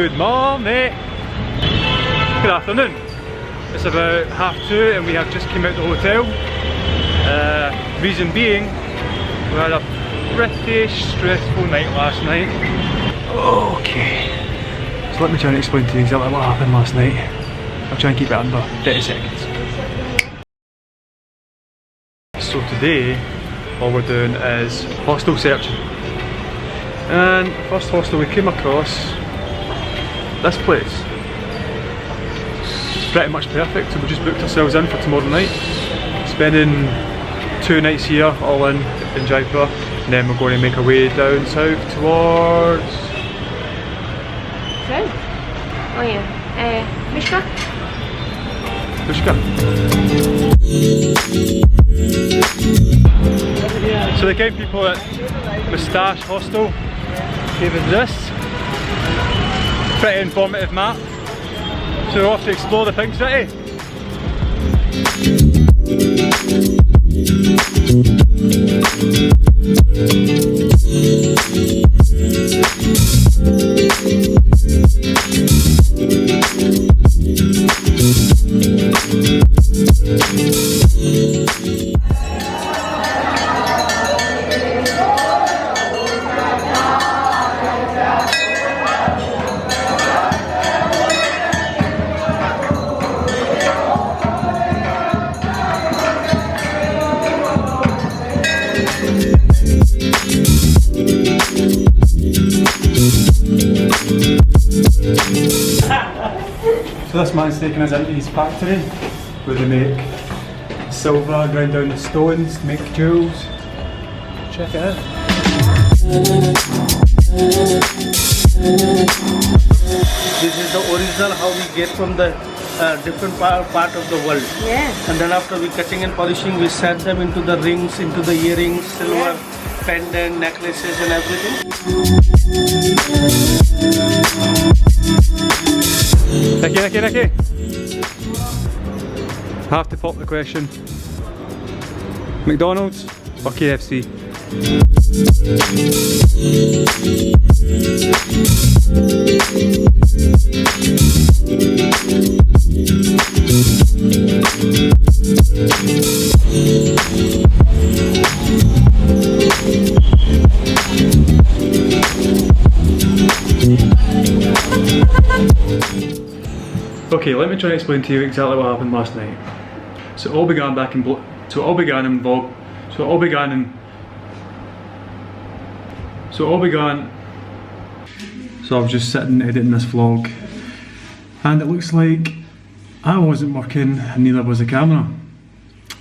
Good morning! Good afternoon. It's about 2:30 and we have just come out the hotel. Reason being, we had a pretty stressful night last night. Okay, so let me try and explain to you exactly what happened last night. I'll try and keep it under 30 seconds. So today, all we're doing is hostel searching. And the first hostel we came across, this place. It's pretty much perfect, so we just booked ourselves in for tomorrow night. Spending 2 nights here, all in Jaipur. And then we're going to make our way down south towards... South? Oh yeah, Mishka? So the kind people at Moustache Hostel gave us this. Pretty informative map. So we're off to explore the Pink City. So this man's taking us into his factory where they make silver, grind down the stones to make jewels. Check it out. This is the original how we get from the different part of the world. Yeah. And then after we cutting and polishing, we set them into the rings, into the earrings, silver, pendant, necklaces and everything. Nicky. Have to pop the question. McDonald's or KFC? Okay, let me try and explain to you exactly what happened last night. So it all began So I was just sitting editing this vlog, and it looks like I wasn't working and neither was the camera,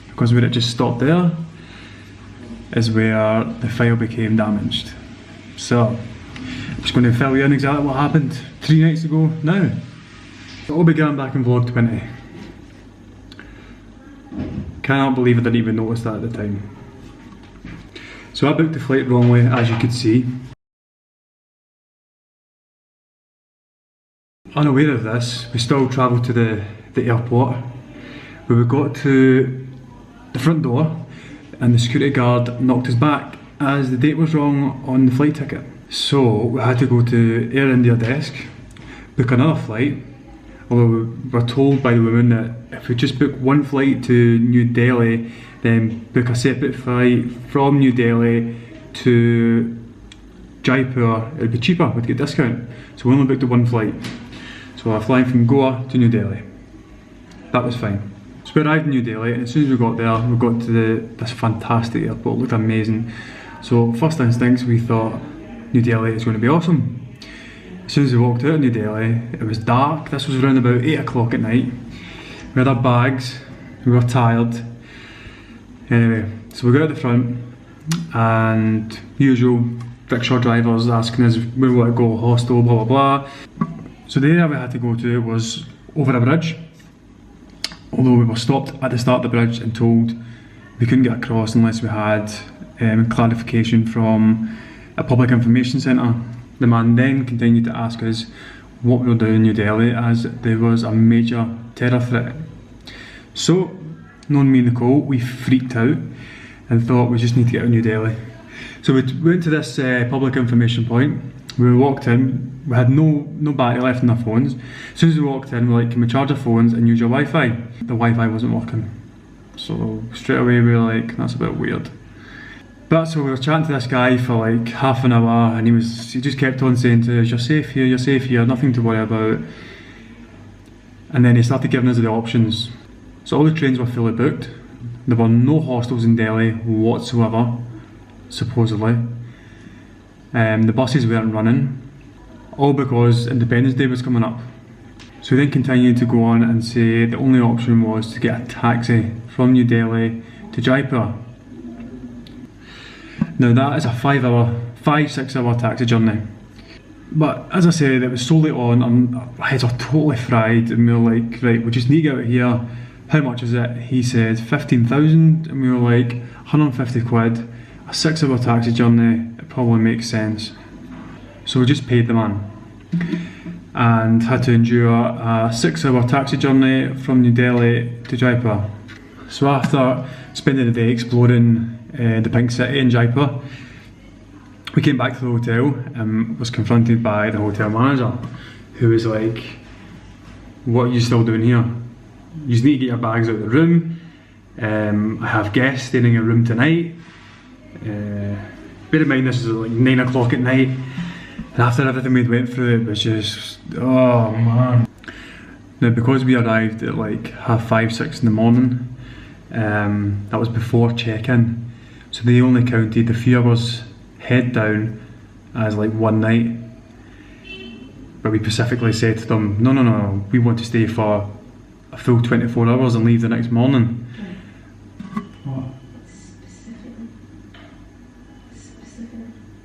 because where it just stopped there is where the file became damaged. So I'm just going to fill you in exactly what happened 3 nights ago now. It all began back in vlog 20. Cannot believe I didn't even notice that at the time. So I booked the flight wrongly, as you could see. Unaware of this, we still travelled to the airport, where we got to the front door and the security guard knocked us back as the date was wrong on the flight ticket. So we had to go to Air India desk, book another flight, although we were told by the woman that if we just book one flight to New Delhi, then book a separate flight from New Delhi to Jaipur, it would be cheaper, we'd get a discount. So we only booked the one flight. So we were flying from Goa to New Delhi. That was fine. So we arrived in New Delhi, and as soon as we got there, we got to this fantastic airport, it looked amazing. So first instincts, we thought New Delhi is going to be awesome. As soon as we walked out of New Delhi, it was dark. This was around about 8 o'clock at night. We had our bags, we were tired. Anyway, so we got out the front, and usual rickshaw drivers asking us where we want to go, hostel, blah blah blah. So the area we had to go to was over a bridge, although we were stopped at the start of the bridge and told we couldn't get across unless we had clarification from a public information centre. The man then continued to ask us what we were doing in New Delhi, as there was a major terror threat. So, knowing me and Nicole, we freaked out and thought we just need to get out of New Delhi. So we went to this public information point, We walked in, we had no battery left in our phones. As soon as we walked in, we were like, can we charge our phones and use your Wi-Fi? The Wi-Fi wasn't working. So straight away we were like, that's a bit weird. But so we were chatting to this guy for like half an hour, and he just kept on saying to us, you're safe here, nothing to worry about. And then he started giving us the options. So all the trains were fully booked. There were no hostels in Delhi whatsoever, supposedly. The buses weren't running, all because Independence Day was coming up. So we then continued to go on and say the only option was to get a taxi from New Delhi to Jaipur. Now that is a 5-6 hour taxi journey. But as I said, it was so late on, our heads are totally fried, and we were like, right, we just need to get out of here. How much is it? He said 15,000, and we were like, 150 quid, a 6 hour taxi journey, it probably makes sense. So we just paid the man, and had to endure a 6 hour taxi journey from New Delhi to Jaipur. So after spending the day exploring the Pink City in Jaipur, we came back to the hotel and was confronted by the hotel manager, who was like, what are you still doing here? You just need to get your bags out of the room. I have guests staying in your room tonight. Bear in mind this is like 9 o'clock at night, and after everything we'd went through, it was just, oh man. Now because we arrived at like 5:30, 6 in the morning, that was before check-in, so they only counted the few hours head down as like one night. But we specifically said to them, no, we want to stay for a full 24 hours and leave the next morning. What?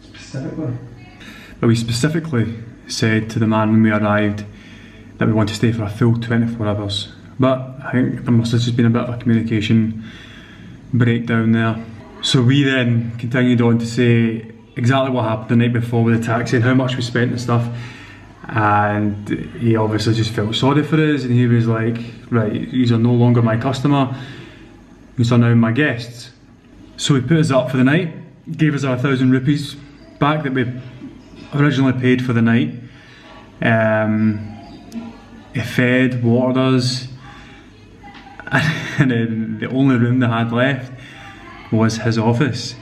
Specifically? But we specifically said to the man when we arrived that we want to stay for a full 24 hours. But I think there must have just been a bit of a communication breakdown there. So we then continued on to say exactly what happened the night before with the taxi and how much we spent and stuff. And he obviously just felt sorry for us, and he was like, right, these are no longer my customer, these are now my guests. So he put us up for the night, gave us our 1,000 rupees back that we originally paid for the night. He fed, watered us, and then the only room they had left was his office.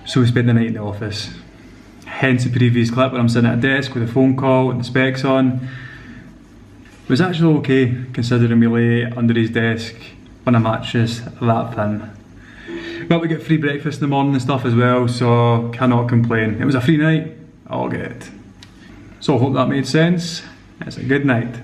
So we spent the night in the office. Hence the previous clip where I'm sitting at a desk with a phone call and the specs on. It was actually okay considering we lay under his desk on a mattress that thin. But we get free breakfast in the morning and stuff as well, so cannot complain. It was a free night, I'll get it. So I hope that made sense. It's a good night.